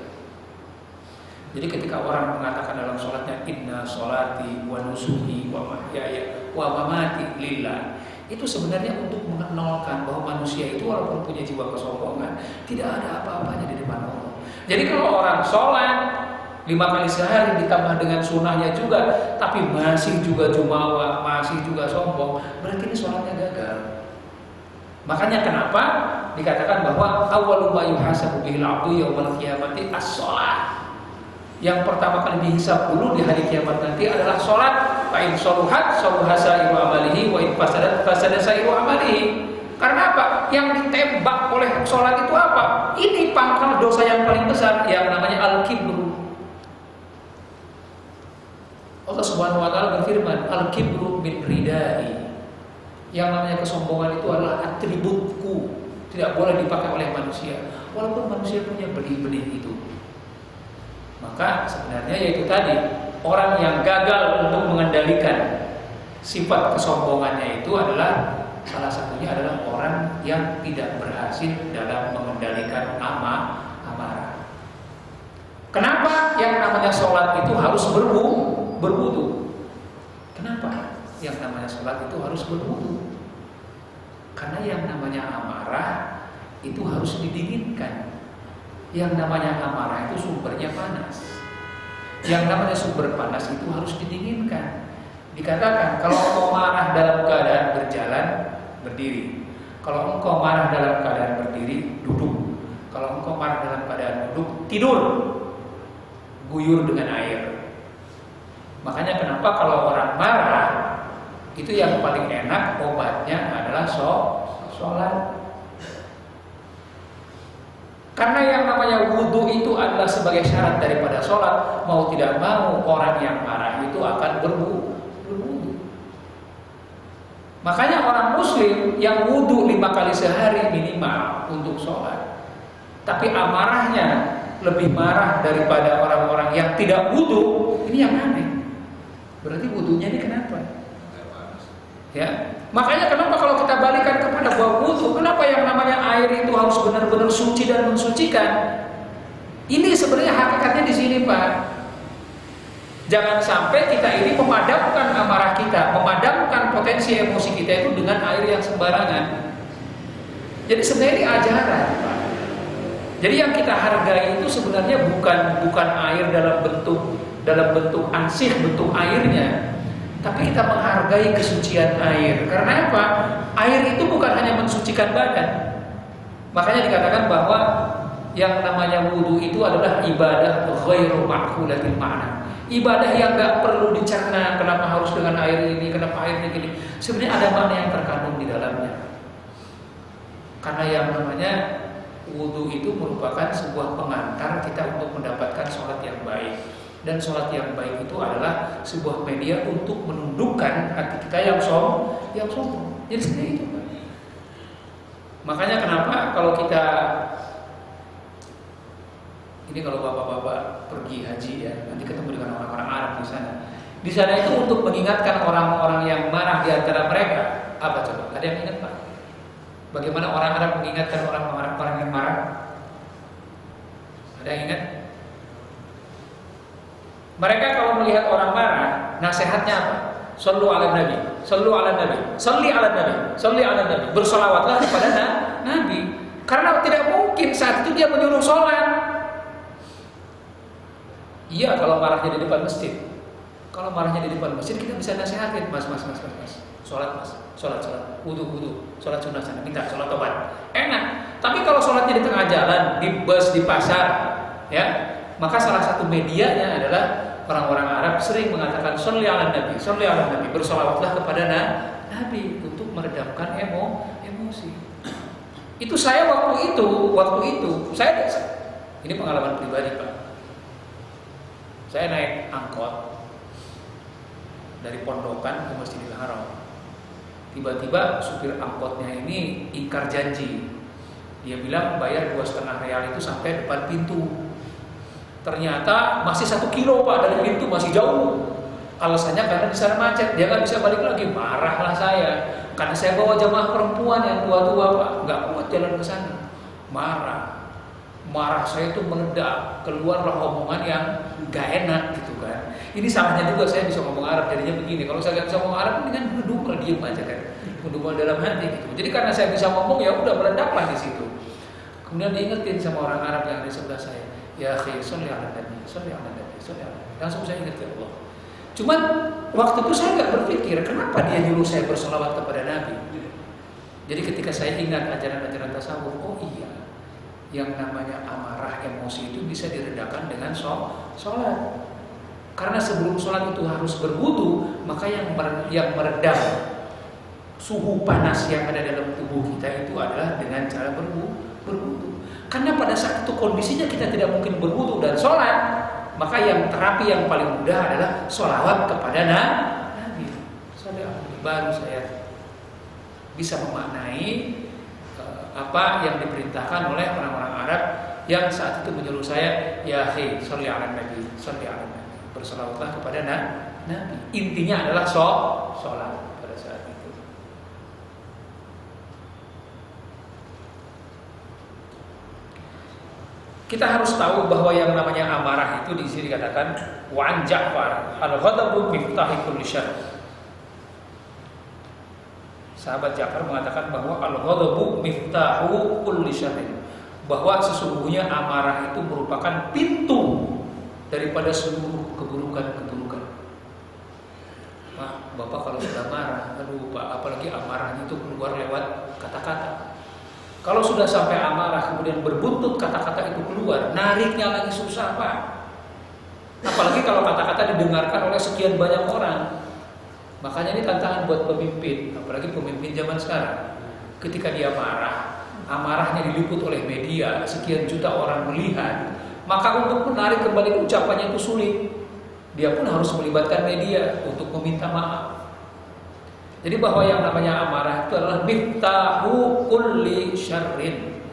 Jadi ketika orang mengatakan dalam sholatnya inna sholati wa nusuki wa mahyaya wa mamati lillah, itu sebenarnya untuk mengenalkan bahwa manusia itu walaupun punya jiwa kesombongan tidak ada apa-apanya di depan Allah. Jadi kalau orang sholat 5 kali sehari ditambah dengan sunnahnya juga, tapi masih juga jumawa, masih juga sombong, berarti ini sholatnya gagal. Makanya kenapa dikatakan bahwa awwalu ma yuhasabu bihil 'abdu yaumil qiyamati as-shalah. Yang pertama kali dihisab dulu di hari kiamat nanti adalah sholat. Fa in shaluhat shaluha sa'iru amalihi wa in fasadat fasada sa'iru amalihi. Karena apa? Yang ditembak oleh sholat itu apa? Ini pangkal dosa yang paling besar yang namanya al-kibru. Allah Subhanahu wa taala berfirman, al-kibru min ridai. Yang namanya kesombongan itu adalah atributku, tidak boleh dipakai oleh manusia, walaupun manusia punya benih-benih itu. Maka sebenarnya yaitu tadi, orang yang gagal untuk mengendalikan sifat kesombongannya itu adalah salah satunya adalah orang yang tidak berhasil dalam mengendalikan amarah. Kenapa yang namanya sholat itu harus berwudu? Kenapa yang namanya sholat itu harus berwudu? Karena yang namanya amarah itu harus didinginkan. Yang namanya amarah itu sumbernya panas. Yang namanya sumber panas itu harus didinginkan. Dikatakan kalau engkau marah dalam keadaan berjalan, berdiri. Kalau engkau marah dalam keadaan berdiri, duduk. Kalau engkau marah dalam keadaan duduk, tidur. Guyur dengan air. Makanya kenapa kalau orang marah itu yang paling enak obatnya adalah sholat. Karena yang namanya wudhu itu adalah sebagai syarat daripada sholat. Mau tidak mau orang yang marah itu akan berwudhu. Makanya orang muslim yang wudhu 5 kali sehari minimal untuk sholat, tapi amarahnya lebih marah daripada orang-orang yang tidak wudhu, ini yang aneh. Berarti wudhunya ini kenapa? Ya, makanya kenapa kalau kita balikan kepada bab wudhu, kenapa yang namanya air itu harus benar-benar suci dan mensucikan? Ini sebenarnya hakikatnya di sini, Pak. Jangan sampai kita ini memadamkan amarah kita, memadamkan potensi emosi kita itu dengan air yang sembarangan. Jadi sebenarnya ini ajaran, Pak. Jadi yang kita hargai itu sebenarnya bukan air dalam bentuk ansih, bentuk airnya, tapi kita menghargai kesucian air. Karena apa? Air itu bukan hanya mensucikan badan. Makanya dikatakan bahwa yang namanya wudu itu adalah ibadah ghairu ma'qulatil ma'na. Ibadah yang gak perlu dicerna, kenapa harus dengan air ini, kenapa airnya gini. Sebenarnya ada makna yang terkandung di dalamnya. Karena yang namanya wudu itu merupakan sebuah pengantar kita untuk mendapatkan sholat yang baik. Dan sholat yang baik itu adalah sebuah media untuk menundukkan hati kita yang sombong. Jadi seperti itu, Pak. Makanya kenapa kalau kita ini, kalau bapak-bapak pergi haji ya, nanti ketemu dengan orang-orang Arab di sana. Di sana itu untuk mengingatkan orang-orang yang marah di antara mereka. Apa coba? Ada yang ingat, Pak? Bagaimana orang Arab mengingatkan orang-orang yang marah? Ada yang ingat? Mereka kalau melihat orang marah, nasihatnya apa? Shallu ala Nabi, Shallu ala Nabi, Shalli ala Nabi, Shalli ala Nabi. Bersolawatlah kepada Nabi. Karena tidak mungkin saat itu dia menyuruh sholat. Iya, kalau marahnya di depan masjid. Kalau marahnya di depan masjid kita bisa nasihatin, mas. Sholat mas, sholat, wudu, sholat sunnah sana, minta sholat tobat. Enak. Tapi kalau sholatnya di tengah jalan, di bus, di pasar, ya, maka salah satu medianya adalah orang-orang Arab sering mengatakan sholli ala Nabi, bersolawatlah kepada Nabi untuk meredamkan emosi. Itu saya waktu itu saya ini pengalaman pribadi, Pak. Saya naik angkot dari Pondokan ke Masjidil Haram. Tiba-tiba supir angkotnya ini ingkar janji. Dia bilang bayar 2,5 real itu sampai depan pintu. Ternyata masih 1 kilo, Pak, dari pintu, masih jauh. Alasannya karena di sana macet, dia nggak bisa balik lagi. Marahlah saya, karena saya bawa jamaah perempuan yang tua-tua, Pak, nggak kuat jalan ke sana. Marah saya itu meledak, keluarlah omongan yang gak enak gitu kan. Ini salahnya juga saya bisa ngomong Arab, jadinya begini. Kalau saya gak bisa ngomong Arab, dengan berdua diem aja kan, berdua dalam hati gitu. Jadi karena saya bisa ngomong, ya udah meledaklah di situ. Kemudian diingetin sama orang Arab yang di sebelah saya, ya akhi, sholli ala Nabi, sholli ala Nabi, sholli ala Nabi. Langsung saya ingat ya Allah. Cuman waktu itu saya gak berpikir kenapa dia nyuruh saya bersolawat kepada Nabi. Jadi ketika saya ingat ajaran-ajaran tasawuf, oh iya, yang namanya amarah emosi itu bisa diredakan dengan sholat. Karena sebelum sholat itu harus berwudu, maka yang meredam suhu panas yang ada dalam tubuh kita itu adalah dengan cara berwudu. Karena pada saat itu kondisinya kita tidak mungkin berwudu dan sholat, maka yang terapi yang paling mudah adalah sholawat kepada Nabi. Baru saya bisa memaknai apa yang diperintahkan oleh orang-orang Arab yang saat itu menyuruh saya, ya akhi, sholli ala Nabi, bersolawatlah kepada Nabi. Intinya adalah sholat pada saat itu. Kita harus tahu bahwa yang namanya amarah itu di sini dikatakan wa an Ja'far al-ghadabu miftahi kulli syarr. Sahabat Ja'far mengatakan bahwa al-ghadabu miftahu kulli syarrin, bahwa sesungguhnya amarah itu merupakan pintu daripada seluruh keburukan-keburukan. Pak, Bapak kalau sudah marah, aduh Pak, apalagi amarahnya itu keluar lewat kata-kata. Kalau sudah sampai amarah kemudian berbuntut kata-kata itu keluar, nariknya lagi susah, Pak. Apalagi kalau kata-kata didengarkan oleh sekian banyak orang. Makanya ini tantangan buat pemimpin, apalagi pemimpin zaman sekarang. Ketika dia marah, amarahnya diliput oleh media, sekian juta orang melihat, maka untuk menarik kembali ucapannya itu sulit. Dia pun harus melibatkan media untuk meminta maaf. Jadi bahwa yang namanya amarah itu adalah miftahu kulli syarrin.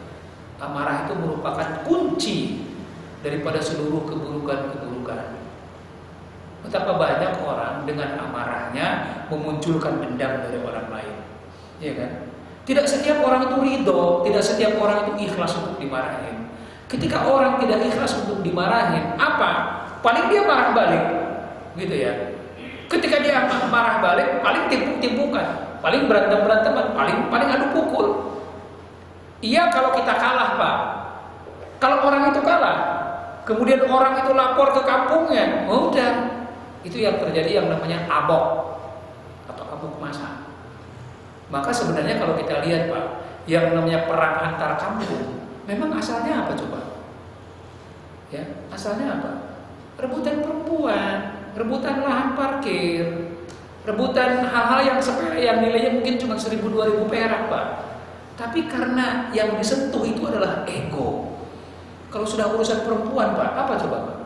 Amarah itu merupakan kunci daripada seluruh keburukan-keburukan. Betapa banyak orang dengan amarahnya memunculkan dendam dari orang lain, ya kan? Tidak setiap orang itu ridho, tidak setiap orang itu ikhlas untuk dimarahin. Ketika orang tidak ikhlas untuk dimarahin, apa? Paling dia marah balik, gitu ya. Ketika dia marah balik, paling timpuk-timpukan, paling berantem-beranteman, paling adu pukul. Iya kalau kita kalah, Pak. Kalau orang itu kalah, kemudian orang itu lapor ke kampungnya, udah. Itu yang terjadi yang namanya abok atau abuk masa. Maka sebenarnya kalau kita lihat, Pak, yang namanya perang antar kampung, memang asalnya apa coba? Ya, asalnya apa? Rebutan perempuan, rebutan lahan parkir, rebutan hal-hal yang sepele yang nilainya mungkin cuma 1.000-2.000 perak, Pak. Tapi karena yang disentuh itu adalah ego. Kalau sudah urusan perempuan, Pak, apa coba, Pak?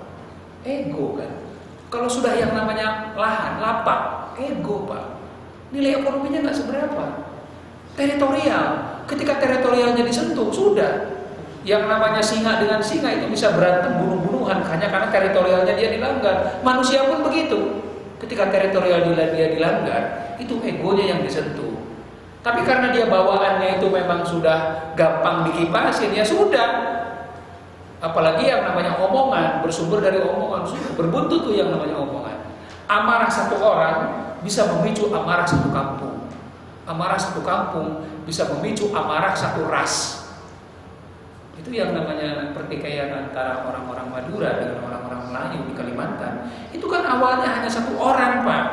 Ego kan. Kalau sudah yang namanya lahan, lapak, ego, Pak. Nilai ekonominya nggak seberapa. Teritorial, ketika teritorialnya disentuh, sudah. Yang namanya singa dengan singa itu bisa berantem bunuh-bunuhan hanya karena teritorialnya dia dilanggar. Manusia pun begitu. Ketika teritorial dia dilanggar, itu egonya yang disentuh. Tapi karena dia bawaannya itu memang sudah gampang dikipasin, ya sudah. Apalagi yang namanya omongan, bersumber dari omongan, sudah berbuntut tuh yang namanya omongan. Amarah satu orang bisa memicu amarah satu kampung. Amarah satu kampung bisa memicu amarah satu ras. Itu yang namanya pertikaian antara orang-orang Madura dengan orang-orang Melayu di Kalimantan. Itu kan awalnya hanya satu orang, Pak.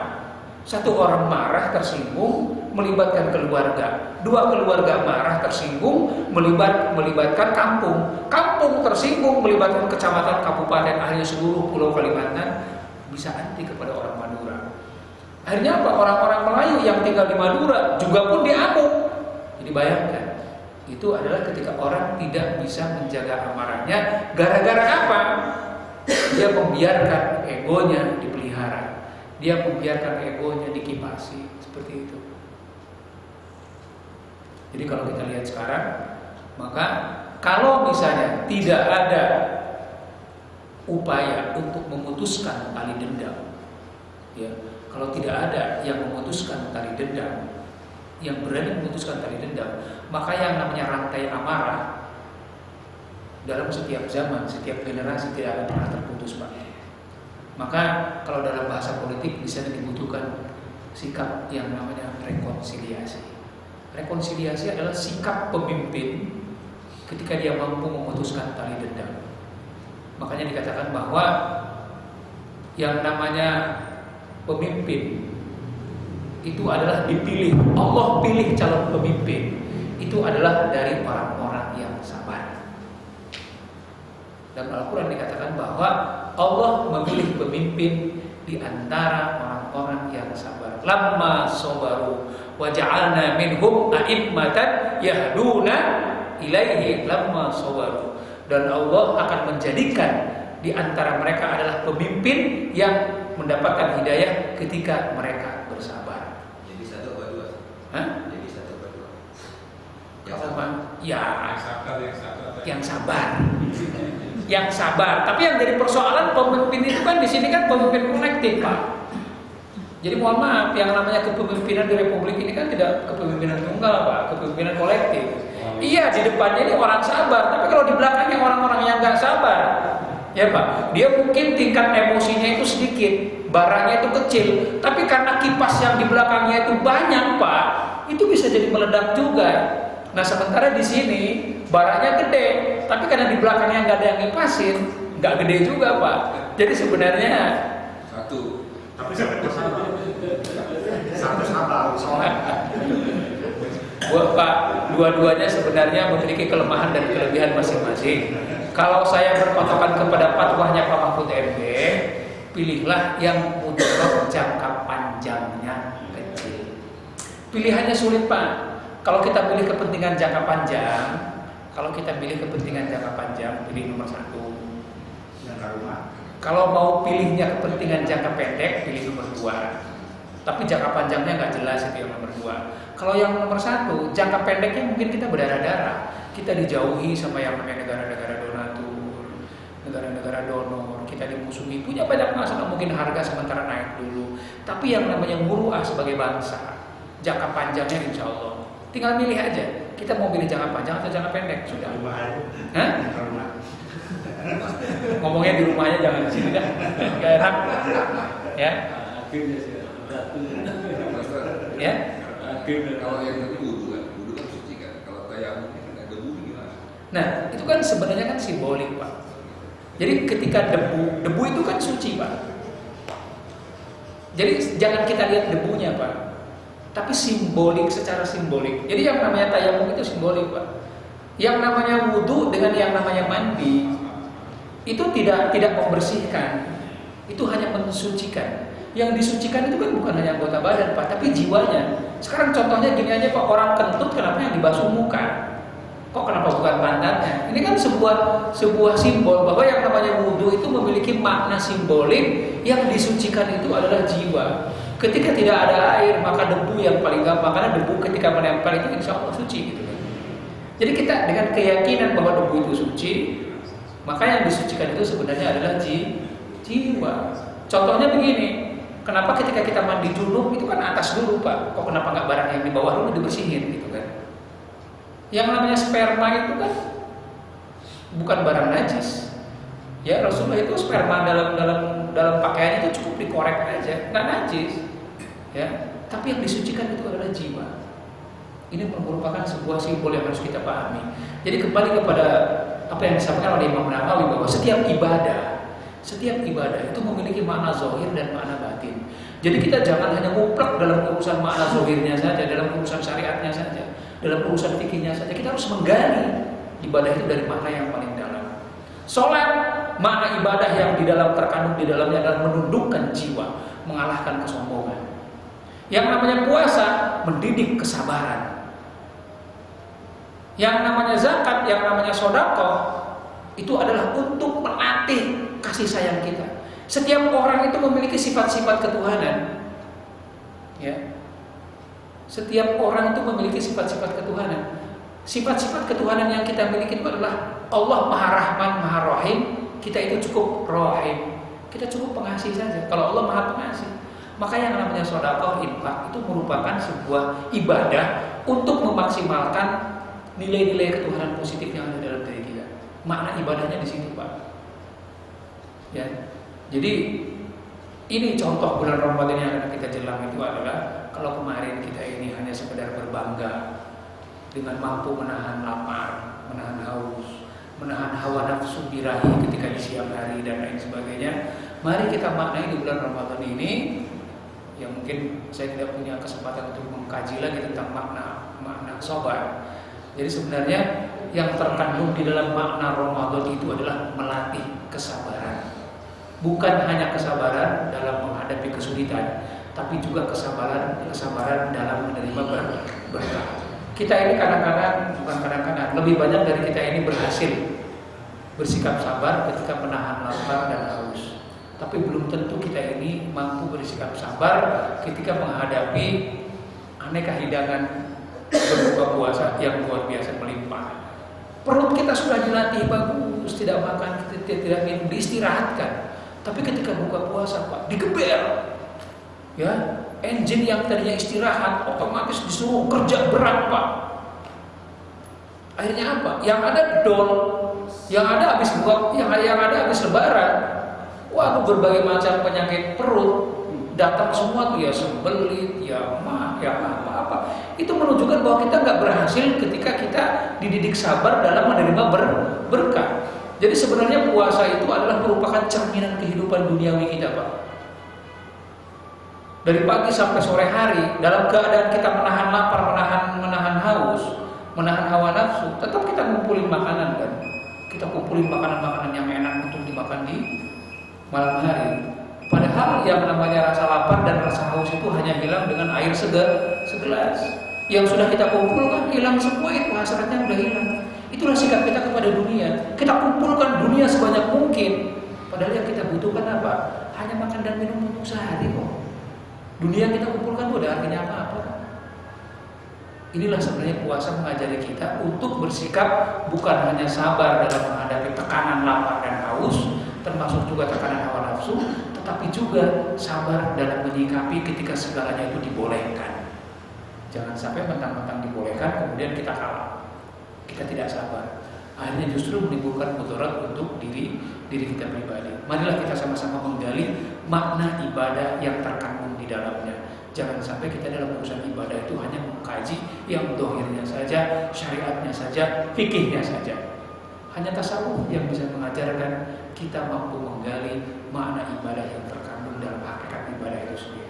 Satu orang marah, tersinggung, melibatkan keluarga. Dua keluarga marah, tersinggung, melibatkan kampung. Kampung tersinggung, melibatkan kecamatan, kabupaten, akhirnya seluruh pulau Kalimantan bisa anti kepada orang Madura. Akhirnya apa? Orang-orang Melayu yang tinggal di Madura juga pun diamuk. Jadi bayangkan. Itu adalah ketika orang tidak bisa menjaga amarahnya. Gara-gara apa? Dia membiarkan egonya dipelihara. Dia membiarkan egonya dikipasi. Seperti itu. Jadi kalau kita lihat sekarang, maka kalau misalnya tidak ada upaya untuk memutuskan tali dendam, ya, kalau tidak ada yang memutuskan tali dendam, yang berani memutuskan tali dendam, maka yang namanya rantai amarah dalam setiap zaman, setiap generasi tidak akan pernah terputus, Pak. Maka kalau dalam bahasa politik bisa dibutuhkan sikap yang namanya rekonsiliasi. Rekonsiliasi adalah sikap pemimpin ketika dia mampu memutuskan tali dendam. Makanya dikatakan bahwa yang namanya pemimpin itu adalah dipilih. Allah pilih calon pemimpin itu adalah dari orang-orang yang sabar. Dalam Al-Quran dikatakan bahwa Allah memilih pemimpin di antara orang-orang yang sabar. Lamma sabaru wa ja'alna minhum a'immatan yahduna ilaihi lamma sabaru. Dan Allah akan menjadikan di antara mereka adalah pemimpin yang mendapatkan hidayah ketika mereka bersabar. Jadi satu apa dua? Hah? Jadi satu apa dua? Yang sabar. Yang sabar. Tapi yang jadi persoalan pemimpin itu kan di sini kan pemimpin kolektif, Pak. Jadi mohon maaf, yang namanya kepemimpinan di Republik ini kan tidak kepemimpinan tunggal, Pak, kepemimpinan kolektif. Iya, di depannya ini orang sabar, tapi kalau di belakangnya orang-orang yang nggak sabar, ya Pak, dia mungkin tingkat emosinya itu sedikit, baranya itu kecil, tapi karena kipas yang di belakangnya itu banyak, Pak, itu bisa jadi meledak juga. Nah, sementara di sini baranya gede, tapi karena di belakangnya nggak ada yang ngipasin, nggak gede juga, Pak. Jadi sebenarnya Satu. Tapi satu sabar. Buat Pak, dua-duanya sebenarnya memiliki kelemahan dan kelebihan masing-masing. Kalau saya berpatokan kepada fatwanya Pak Mahfud MD, pilihlah yang mudarat jangka panjangnya kecil. Pilihannya sulit Pak. Kalau kita pilih kepentingan jangka panjang, pilih nomor 1 jangka rumah. Kalau mau pilihnya kepentingan jangka pendek, pilih nomor 2. Tapi jangka panjangnya nggak jelas itu yang nomor 2. Kalau yang nomor 1, jangka pendeknya mungkin kita berdarah-darah. Kita dijauhi sama yang namanya negara-negara donatur, negara-negara donor. Kita dimusuhi, punya banyak masalah, mungkin harga sementara naik dulu. Tapi yang namanya muruah sebagai bangsa, jangka panjangnya insya Allah. Tinggal milih aja. Kita mau pilih jangka panjang atau jangka pendek, sudah. Hah? Ngomongnya di rumahnya, jangan di sini dah. Gak enak. Ya. Ya. Kalau yang tadi wudu kan suci kan. Kalau tayamum kan ada debu gimana? Nah, itu kan sebenarnya kan simbolik Pak. Jadi ketika debu itu kan suci Pak. Jadi jangan kita lihat debunya Pak, tapi simbolik, secara simbolik. Jadi yang namanya tayamum itu simbolik Pak. Yang namanya wudu dengan yang namanya mandi itu tidak membersihkan, itu hanya mensucikan. Yang disucikan itu kan bukan hanya anggota badan Pak, tapi jiwanya. Sekarang contohnya gini aja Pak, orang kentut kenapa yang dibasuh muka? Kok kenapa bukan pantatnya? Ini kan sebuah simbol bahwa yang namanya wudu itu memiliki makna simbolik. Yang disucikan itu adalah jiwa. Ketika tidak ada air, maka debu yang paling gampang, karena debu ketika menempel itu insya Allah suci gitu. Jadi kita dengan keyakinan bahwa debu itu suci, maka yang disucikan itu sebenarnya adalah jiwa. Contohnya begini. Kenapa ketika kita mandi junub itu kan atas dulu Pak? Kok kenapa nggak barang yang di bawah dulu dibersihin gitu kan? Yang namanya sperma itu kan bukan barang najis. Ya Rasulullah itu sperma dalam pakaian itu cukup dikorek aja, nggak najis. Ya, tapi yang disucikan itu adalah jiwa. Ini merupakan sebuah simbol yang harus kita pahami. Jadi kembali kepada apa yang disampaikan oleh Imam Nawawi bahwa setiap ibadah itu memiliki makna zahir dan makna batin. Jadi kita jangan hanya mutlak dalam urusan makna zahirnya saja, dalam urusan syariatnya saja, dalam urusan fikihnya saja. Kita harus menggali ibadah itu dari makna yang paling dalam. Sholat, makna ibadah yang di dalam terkandung di dalamnya adalah menundukkan jiwa, mengalahkan kesombongan. Yang namanya puasa, mendidik kesabaran. Yang namanya zakat, yang namanya sedekah, itu adalah untuk melatih kasih sayang kita. Setiap orang itu memiliki sifat-sifat ketuhanan. Ya. Setiap orang itu memiliki sifat-sifat ketuhanan. Sifat-sifat ketuhanan yang kita miliki itu adalah Allah Maha Rahman, Maha Rahim. Kita itu cukup Rahim. Kita cukup pengasih saja. Kalau Allah Maha Pengasih, maka yang namanya sedekah, infak itu merupakan sebuah ibadah untuk memaksimalkan nilai-nilai ketuhanan positif yang ada dalam diri kita. Makna ibadahnya di situ Pak. Ya, jadi ini contoh bulan Ramadan yang akan kita jelang itu adalah kalau kemarin kita ini hanya sekedar berbangga dengan mampu menahan lapar, menahan haus, menahan hawa nafsu birahi ketika di siang hari dan lain sebagainya. Mari kita maknai di bulan Ramadan ini, yang mungkin saya tidak punya kesempatan untuk mengkaji lagi tentang makna sabar. Jadi sebenarnya yang terkandung di dalam makna Ramadan itu adalah melatih kesabaran. Bukan hanya kesabaran dalam menghadapi kesulitan, tapi juga kesabaran dalam menerima berkah. Kita ini bukan kadang-kadang, lebih banyak dari kita ini berhasil bersikap sabar ketika menahan lapar dan haus. Tapi belum tentu kita ini mampu bersikap sabar ketika menghadapi aneka hidangan berbuka puasa yang luar biasa melimpah. Perut kita sudah dilatih bagus, tidak makan, tidak minum, diistirahatkan. Tapi ketika buka puasa Pak, digeber. Ya, engine yang tadinya istirahat otomatis disuruh kerja berat Pak. Akhirnya apa? Yang ada dol, yang ada habis lebaran. Waduh, berbagai macam penyakit perut datang semua tuh, ya sembelit, ya mah, ya apa-apa. Itu menunjukkan bahwa kita nggak berhasil ketika kita dididik sabar dalam menerima berkah. Jadi sebenarnya puasa itu adalah merupakan cerminan kehidupan duniawi kita Pak. Dari pagi sampai sore hari, dalam keadaan kita menahan lapar, menahan haus, menahan hawa nafsu, tetap kita ngumpulin makanan kan. Kita kumpulin makanan-makanan yang enak untuk dimakan di malam hari. Padahal yang namanya rasa lapar dan rasa haus itu hanya hilang dengan air segelas. Yang sudah kita kumpulkan hilang semua, itu hasratnya udah hilang. Itulah sikap kita kepada dunia. Kita kumpulkan dunia sebanyak mungkin. Padahal yang kita butuhkan apa? Hanya makan dan minum untuk sehari kok. Dunia yang kita kumpulkan itu ada artinya apa-apa. Inilah sebenarnya puasa mengajari kita untuk bersikap bukan hanya sabar dalam menghadapi tekanan lapar dan haus, termasuk juga tekanan hawa nafsu, tetapi juga sabar dalam menyikapi ketika segalanya itu dibolehkan. Jangan sampai mentang-mentang dibolehkan kemudian kita kalah, kita tidak sabar, akhirnya justru menimbulkan mudarat untuk diri kita pribadi. Marilah kita sama-sama menggali makna ibadah yang terkandung di dalamnya. Jangan sampai kita dalam urusan ibadah itu hanya mengkaji yang dohirnya saja, syariatnya saja, fikihnya saja. Hanya tasawuf yang bisa mengajarkan kita mampu menggali makna ibadah yang terkandung dalam hakikat ibadah itu sendiri.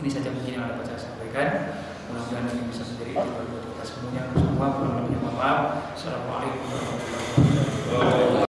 Ini saja mungkin yang dapat saya sampaikan. Mudah-mudahan ini bisa menjadi ibadah buat kita semuanya. Semua kurang lebihnya mohon maaf. Assalamualaikum warahmatullahi wabarakatuh.